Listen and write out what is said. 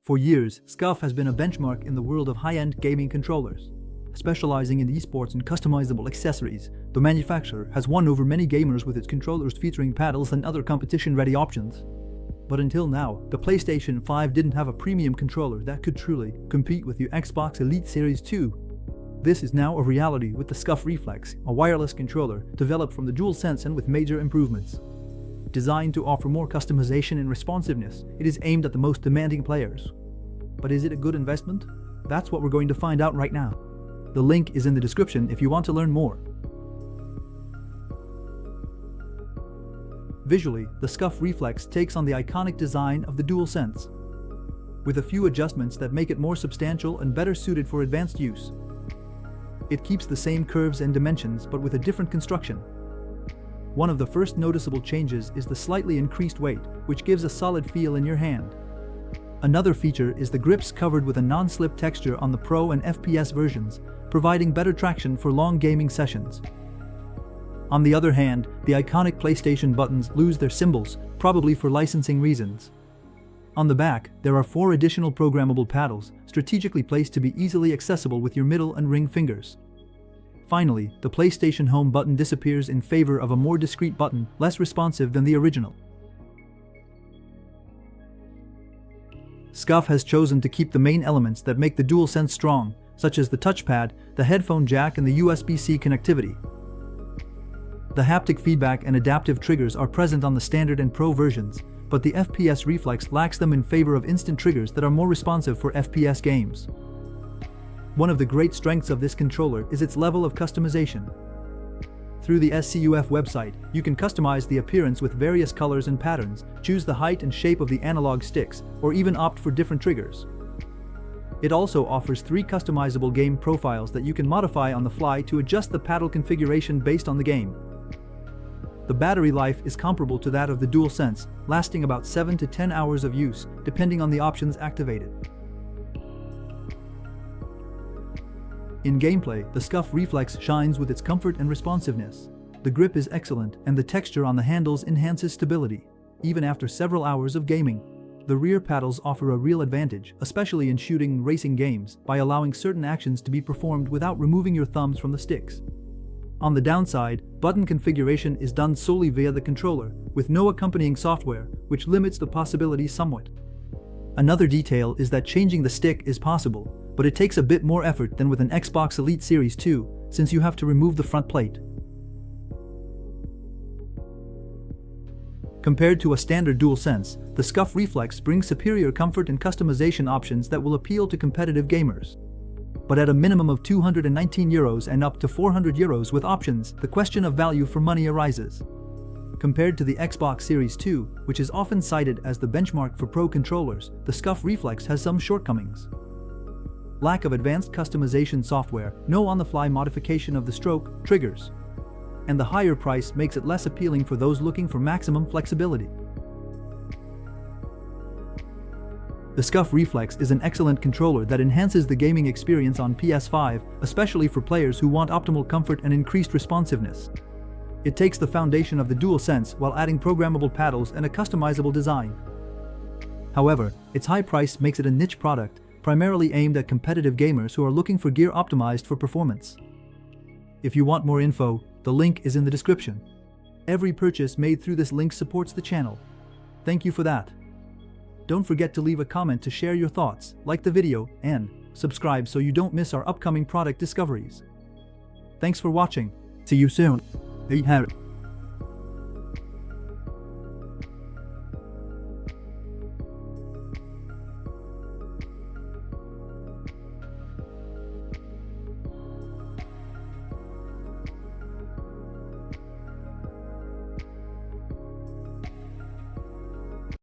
For years, Scuf has been a benchmark in the world of high-end gaming controllers. Specializing in eSports and customizable accessories, the manufacturer has won over many gamers with its controllers featuring paddles and other competition-ready options. But until now, the PlayStation 5 didn't have a premium controller that could truly compete with the Xbox Elite Series 2. This is now a reality with the Scuf Reflex, a wireless controller developed from the DualSense and with major improvements. Designed to offer more customization and responsiveness, it is aimed at the most demanding players. But is it a good investment? That's what we're going to find out right now. The link is in the description if you want to learn more. Visually, the Scuf Reflex takes on the iconic design of the DualSense, with a few adjustments that make it more substantial and better suited for advanced use. It keeps the same curves and dimensions but with a different construction. One of the first noticeable changes is the slightly increased weight, which gives a solid feel in your hand. Another feature is the grips covered with a non-slip texture on the Pro and FPS versions, providing better traction for long gaming sessions. On the other hand, the iconic PlayStation buttons lose their symbols, probably for licensing reasons. On the back, there are 4 additional programmable paddles, strategically placed to be easily accessible with your middle and ring fingers. Finally, the PlayStation Home button disappears in favor of a more discreet button, less responsive than the original. Scuf has chosen to keep the main elements that make the DualSense strong, such as the touchpad, the headphone jack and the USB-C connectivity. The haptic feedback and adaptive triggers are present on the standard and Pro versions, but the FPS Reflex lacks them in favor of instant triggers that are more responsive for FPS games. One of the great strengths of this controller is its level of customization. Through the Scuf website, you can customize the appearance with various colors and patterns, choose the height and shape of the analog sticks, or even opt for different triggers. It also offers 3 customizable game profiles that you can modify on the fly to adjust the paddle configuration based on the game. The battery life is comparable to that of the DualSense, lasting about 7 to 10 hours of use, depending on the options activated. In gameplay, the Scuf Reflex shines with its comfort and responsiveness. The grip is excellent, and the texture on the handles enhances stability, even after several hours of gaming. The rear paddles offer a real advantage, especially in shooting and racing games, by allowing certain actions to be performed without removing your thumbs from the sticks. On the downside, button configuration is done solely via the controller, with no accompanying software, which limits the possibilities somewhat. Another detail is that changing the stick is possible, but it takes a bit more effort than with an Xbox Elite Series 2, since you have to remove the front plate. Compared to a standard DualSense, the Scuf Reflex brings superior comfort and customization options that will appeal to competitive gamers. But at a minimum of €219 and up to €400 with options, the question of value for money arises. Compared to the Xbox Series 2, which is often cited as the benchmark for Pro controllers, the Scuf Reflex has some shortcomings. Lack of advanced customization software, no on-the-fly modification of the stroke, triggers, and the higher price makes it less appealing for those looking for maximum flexibility. The Scuf Reflex is an excellent controller that enhances the gaming experience on PS5, especially for players who want optimal comfort and increased responsiveness. It takes the foundation of the DualSense while adding programmable paddles and a customizable design. However, its high price makes it a niche product, primarily aimed at competitive gamers who are looking for gear optimized for performance. If you want more info, the link is in the description. Every purchase made through this link supports the channel. Thank you for that. Don't forget to leave a comment to share your thoughts, like the video, and subscribe so you don't miss our upcoming product discoveries. Thanks for watching. See you soon.